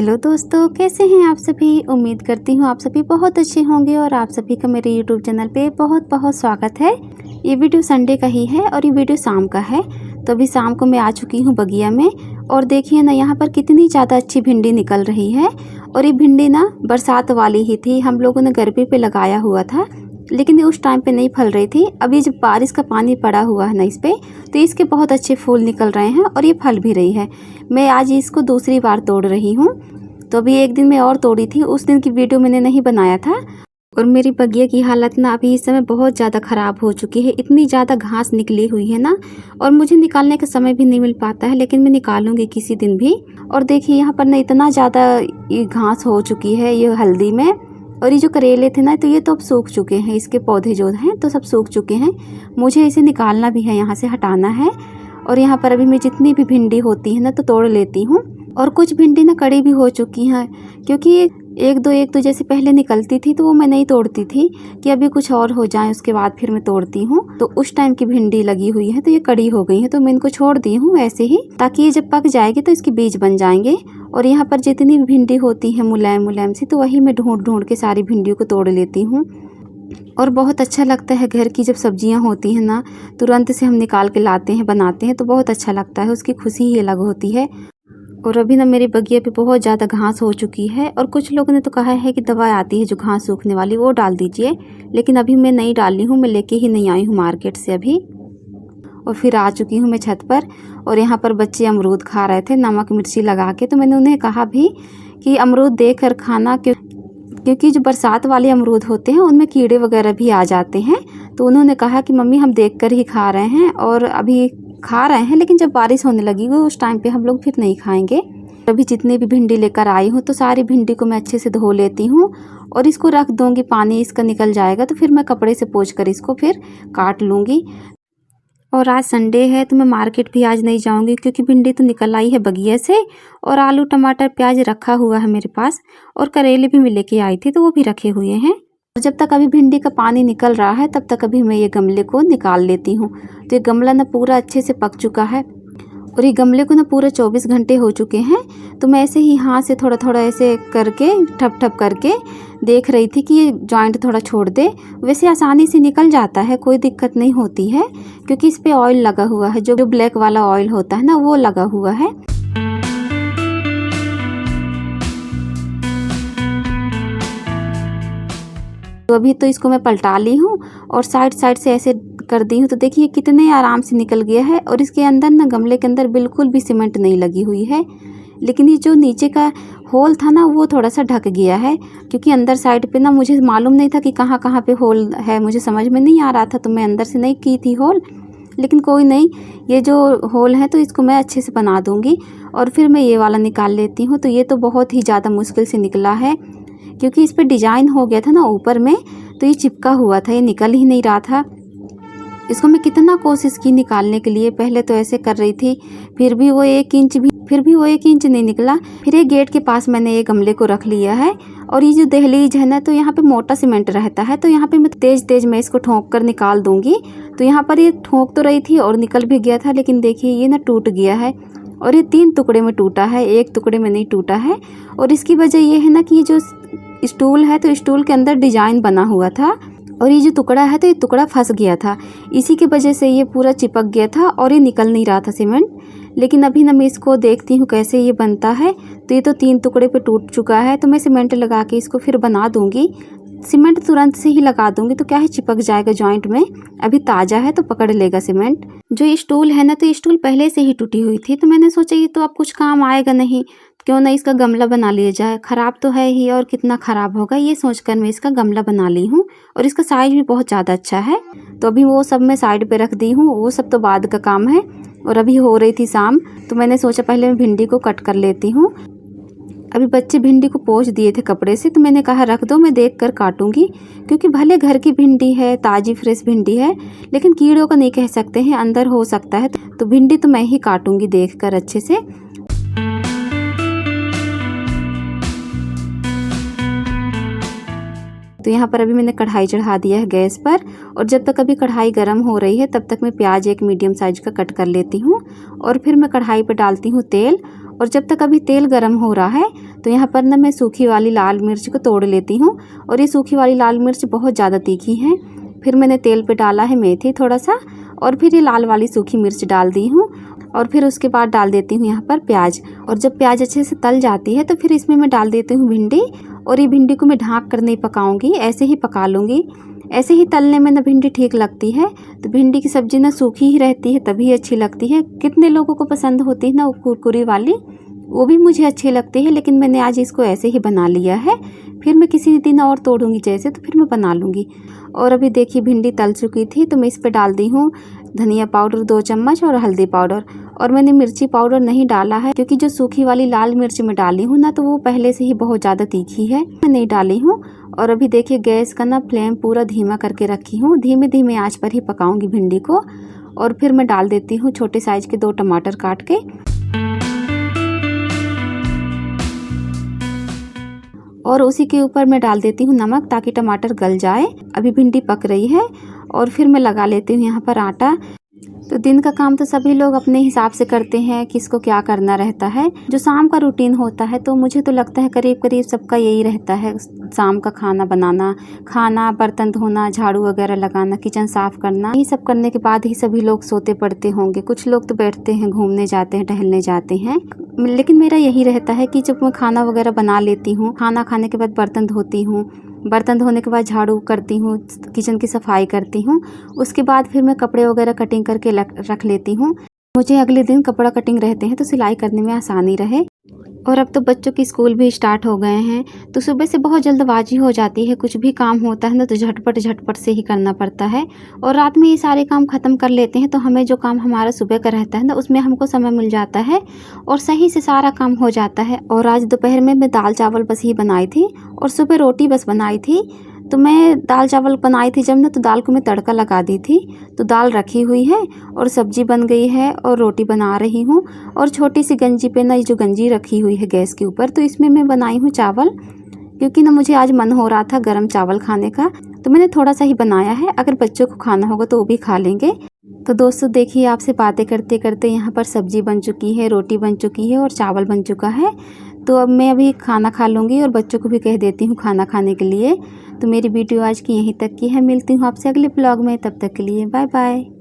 Hello दोस्तों, कैसे हैं आप सभी। उम्मीद करती हूँ आप सभी बहुत अच्छे होंगे और आप सभी का मेरे यूट्यूब चैनल पे बहुत बहुत स्वागत है। ये वीडियो संडे का ही है और ये वीडियो शाम का है। तो अभी शाम को मैं आ चुकी हूँ बगिया में और देखिए ना यहाँ पर कितनी ज़्यादा अच्छी भिंडी निकल रही है। और ये भिंडी ना बरसात वाली ही थी, हम लोगों ने घर पे लगाया हुआ था, लेकिन ये उस टाइम पे नहीं फल रही थी। अभी जब बारिश का पानी पड़ा हुआ है ना इस पे, तो इसके बहुत अच्छे फूल निकल रहे हैं और ये फल भी रही है। मैं आज इसको दूसरी बार तोड़ रही हूँ। तो अभी एक दिन मैं और तोड़ी थी, उस दिन की वीडियो मैंने नहीं बनाया था। और मेरी बगिया की हालत ना अभी इस समय बहुत ज़्यादा ख़राब हो चुकी है। इतनी ज़्यादा घास निकली हुई है ना, और मुझे निकालने का समय भी नहीं मिल पाता है, लेकिन मैं निकालूंगी किसी दिन भी। और देखिए यहाँ पर ना इतना ज़्यादा ये घास हो चुकी है ये हल्दी में। और ये जो करेले थे ना, तो ये तो अब सूख चुके हैं, इसके पौधे जो हैं तो सब सूख चुके हैं। मुझे इसे निकालना भी है, यहाँ से हटाना है। और यहाँ पर अभी मैं जितनी भी भिंडी होती है ना तो तोड़ लेती हूँ। और कुछ भिंडी ना कड़ी भी हो चुकी हैं, क्योंकि एक दो जैसे पहले निकलती थी तो वो मैं नहीं तोड़ती थी कि अभी कुछ और हो जाए उसके बाद फिर मैं तोड़ती हूँ। तो उस टाइम की भिंडी लगी हुई है तो ये कड़ी हो गई है, तो मैं इनको छोड़ दी हूँ ऐसे ही, ताकि ये जब पक जाएगी तो इसके बीज बन जाएंगे। और यहाँ पर जितनी भी भिंडी होती है मुलायम मुलायम सी, तो वही मैं ढूंढ ढूंढ के सारी भिंडियों को तोड़ लेती हूँ। और बहुत अच्छा लगता है घर की जब सब्जियां होती हैं ना, तुरंत से हम निकाल के लाते हैं बनाते हैं तो बहुत अच्छा लगता है, उसकी खुशी ही अलग होती है। और अभी ना मेरी बगिया पे बहुत ज़्यादा घास हो चुकी है, और कुछ लोगों ने तो कहा है कि दवा आती है जो घास सूखने वाली, वो डाल दीजिए, लेकिन अभी मैं नहीं डाली हूँ, मैं लेके ही नहीं आई हूँ मार्केट से अभी। और फिर आ चुकी हूँ मैं छत पर, और यहाँ पर बच्चे अमरूद खा रहे थे नमक मिर्ची लगा के। तो मैंने उन्हें कहा भी कि अमरूद देख कर खाना, क्योंकि जो बरसात वाले अमरूद होते हैं उनमें कीड़े वगैरह भी आ जाते हैं। तो उन्होंने कहा कि मम्मी हम देख कर ही खा रहे हैं, और अभी खा रहे हैं, लेकिन जब बारिश होने लगेगी उस टाइम पे हम लोग फिर नहीं खाएंगे। अभी जितने भी भिंडी लेकर आई हूँ तो सारी भिंडी को मैं अच्छे से धो लेती हूँ और इसको रख दूँगी, पानी इसका निकल जाएगा तो फिर मैं कपड़े से पोंछ कर इसको फिर काट लूँगी। और आज संडे है तो मैं मार्केट भी आज नहीं जाऊंगी, क्योंकि भिंडी तो निकल आई है बगिया से, और आलू टमाटर प्याज रखा हुआ है मेरे पास, और करेले भी मैं लेके आई थी तो वो भी रखे हुए हैं। और जब तक अभी भिंडी का पानी निकल रहा है तब तक अभी मैं ये गमले को निकाल लेती हूँ। तो ये गमला ना पूरा अच्छे से पक चुका है, और ये गमले को ना पूरे 24 घंटे हो चुके हैं। तो मैं ऐसे ही हाथ से थोड़ा थोड़ा ऐसे करके ठप ठप करके देख रही थी कि ये जॉइंट थोड़ा छोड़ दे। वैसे आसानी से निकल जाता है, कोई दिक्कत नहीं होती है, क्योंकि इस पे ऑयल लगा हुआ है, जो ब्लैक वाला ऑयल होता है ना वो लगा हुआ है। तो अभी तो इसको मैं पलटा ली हूँ और साइड साइड से ऐसे कर दी हूँ। तो देखिए कितने आराम से निकल गया है, और इसके अंदर ना गमले के अंदर बिल्कुल भी सीमेंट नहीं लगी हुई है, लेकिन ये जो नीचे का होल था ना वो थोड़ा सा ढक गया है, क्योंकि अंदर साइड पे ना मुझे मालूम नहीं था कि कहाँ कहाँ पे होल है, मुझे समझ में नहीं आ रहा था, तो मैं अंदर से नहीं की थी होल। लेकिन कोई नहीं, ये जो होल है तो इसको मैं अच्छे से बना दूँगी। और फिर मैं ये वाला निकाल लेती हूँ। तो ये तो बहुत ही ज़्यादा मुश्किल से निकला है, क्योंकि इस पर डिजाइन हो गया था ना ऊपर में, तो ये चिपका हुआ था, ये निकल ही नहीं रहा था। इसको मैं कितना कोशिश की निकालने के लिए, पहले तो ऐसे कर रही थी, फिर भी वो 1 इंच नहीं निकला। फिर एक गेट के पास मैंने ये गमले को रख लिया है, और ये जो दहलीज है ना तो यहाँ पे मोटा सीमेंट रहता है, तो यहाँ पे मैं तेज मैं इसको ठोक कर निकाल दूंगी। तो यहाँ पर ये ठोक तो रही थी और निकल भी गया था, लेकिन देखिए ये ना टूट गया है, और ये 3 टुकड़े में टूटा है, 1 टुकड़े में नहीं टूटा है। और इसकी वजह ये है ना कि ये जो स्टूल है तो स्टूल के अंदर डिजाइन बना हुआ था, और ये जो टुकड़ा है तो ये टुकड़ा फंस गया था, इसी की वजह से ये पूरा चिपक गया था और ये निकल नहीं रहा था सीमेंट। लेकिन अभी ना मैं इसको देखती हूँ कैसे ये बनता है। तो ये तो 3 टुकड़े पे टूट चुका है, तो मैं सीमेंट लगा के इसको फिर बना दूंगी। सीमेंट तुरंत से ही लगा दूंगी तो क्या है, चिपक जाएगा जॉइंट में, अभी ताज़ा है तो पकड़ लेगा सीमेंट। जो ये स्टूल है ना तो ये स्टूल पहले से ही टूटी हुई थी, तो मैंने सोचा ये तो अब कुछ काम आएगा नहीं, क्यों ना इसका गमला बना लिया जाए, ख़राब तो है ही और कितना ख़राब होगा, ये सोचकर मैं इसका गमला बना ली हूँ। और इसका साइज भी बहुत ज़्यादा अच्छा है। तो अभी वो सब मैं साइड पे रख दी हूँ, वो सब तो बाद का काम है। और अभी हो रही थी शाम, तो मैंने सोचा पहले मैं भिंडी को कट कर लेती हूँ। अभी बच्चे भिंडी को पोंछ दिए थे कपड़े से, तो मैंने कहा रख दो, मैं देख कर काटूंगी, क्योंकि भले घर की भिंडी है, ताज़ी फ्रेश भिंडी है, लेकिन कीड़ों का नहीं कह सकते हैं, अंदर हो सकता है। तो भिंडी तो मैं ही काटूंगी देख कर अच्छे से। तो यहाँ पर अभी मैंने कढ़ाई चढ़ा दिया है गैस पर, और जब तक अभी कढ़ाई गर्म हो रही है तब तक मैं प्याज एक मीडियम साइज का कट कर लेती हूँ। और फिर मैं कढ़ाई पर डालती हूँ तेल, और जब तक अभी तेल गर्म हो रहा है तो यहाँ पर ना मैं सूखी वाली लाल मिर्च को तोड़ लेती हूँ, और ये सूखी वाली लाल मिर्च बहुत ज़्यादा तीखी है। फिर मैंने तेल पे डाला है मेथी थोड़ा सा, और फिर ये लाल वाली सूखी मिर्च डाल दी हूँ, और फिर उसके बाद डाल देती हूँ यहाँ पर प्याज। और जब प्याज अच्छे से तल जाती है तो फिर इसमें मैं डाल देती हूँ भिंडी, और ये भिंडी को मैं ढाँक कर नहीं पकाऊंगी, ऐसे ही पका लूँगी। ऐसे ही तलने में ना भिंडी ठीक लगती है। तो भिंडी की सब्ज़ी ना सूखी ही रहती है तभी अच्छी लगती है। कितने लोगों को पसंद होती है ना वो कुरकुरी वाली, वो भी मुझे अच्छी लगती है, लेकिन मैंने आज इसको ऐसे ही बना लिया है। फिर मैं किसी दिन और तोड़ूंगी जैसे, तो फिर मैं बना लूँगी। और अभी देखिए भिंडी तल चुकी थी, तो मैं इस पर डाल दी हूँ धनिया पाउडर 2 चम्मच और हल्दी पाउडर। और मैंने मिर्ची पाउडर नहीं डाला है क्योंकि जो सूखी वाली लाल मिर्च मैं डाली हूँ ना, तो वो पहले से ही बहुत ज़्यादा तीखी है, मैं नहीं डाली हूँ। और अभी देखिए गैस का ना फ्लेम पूरा धीमा करके रखी हूँ, धीमे धीमे आंच पर ही पकाऊंगी भिंडी को। और फिर मैं डाल देती हूँ छोटे साइज़ के 2 टमाटर काट के, और उसी के ऊपर मैं डाल देती हूँ नमक ताकि टमाटर गल जाए। अभी भिंडी पक रही है, और फिर मैं लगा लेती हूँ यहाँ पर आटा। तो दिन का काम तो सभी लोग अपने हिसाब से करते हैं, किसको क्या करना रहता है। जो शाम का रूटीन होता है तो मुझे तो लगता है करीब करीब सबका यही रहता है, शाम का खाना बनाना, खाना, बर्तन धोना, झाड़ू वगैरह लगाना, किचन साफ करना। ये सब करने के बाद ही सभी लोग सोते पड़ते होंगे। कुछ लोग तो बैठते हैं, घूमने जाते हैं, टहलने जाते हैं, लेकिन मेरा यही रहता है कि जब मैं खाना वगैरह बना लेती हूँ, खाना खाने के बाद बर्तन धोती हूँ, बर्तन धोने के बाद झाड़ू करती हूँ, किचन की सफाई करती हूँ, उसके बाद फिर मैं कपड़े वगैरह कटिंग करके रख लेती हूँ। मुझे अगले दिन कपड़ा कटिंग रहते हैं तो सिलाई करने में आसानी रहे। और अब तो बच्चों की स्कूल भी स्टार्ट हो गए हैं, तो सुबह से बहुत जल्दबाजी हो जाती है। कुछ भी काम होता है ना तो झटपट झटपट से ही करना पड़ता है, और रात में ये सारे काम ख़त्म कर लेते हैं, तो हमें जो काम हमारा सुबह का रहता है ना उसमें हमको समय मिल जाता है और सही से सारा काम हो जाता है। और आज दोपहर में मैं दाल चावल बस ही बनाई थी, और सुबह रोटी बस बनाई थी। तो मैं दाल चावल बनाई थी जब ना, तो दाल को मैं तड़का लगा दी थी। तो दाल रखी हुई है और सब्जी बन गई है और रोटी बना रही हूँ। और छोटी सी गंजी पे ना, ये जो गंजी रखी हुई है गैस के ऊपर, तो इसमें मैं बनाई हूँ चावल, क्योंकि ना मुझे आज मन हो रहा था गरम चावल खाने का, तो मैंने थोड़ा सा ही बनाया है। अगर बच्चों को खाना होगा तो वो भी खा लेंगे। तो दोस्तों देखिए, आपसे बातें करते करते यहाँ पर सब्जी बन चुकी है, रोटी बन चुकी है और चावल बन चुका है। तो अब मैं अभी खाना खा लूँगी और बच्चों को भी कह देती हूँ खाना खाने के लिए। तो मेरी वीडियो आज की यहीं तक की है। मिलती हूँ आपसे अगले ब्लॉग में, तब तक के लिए बाय बाय।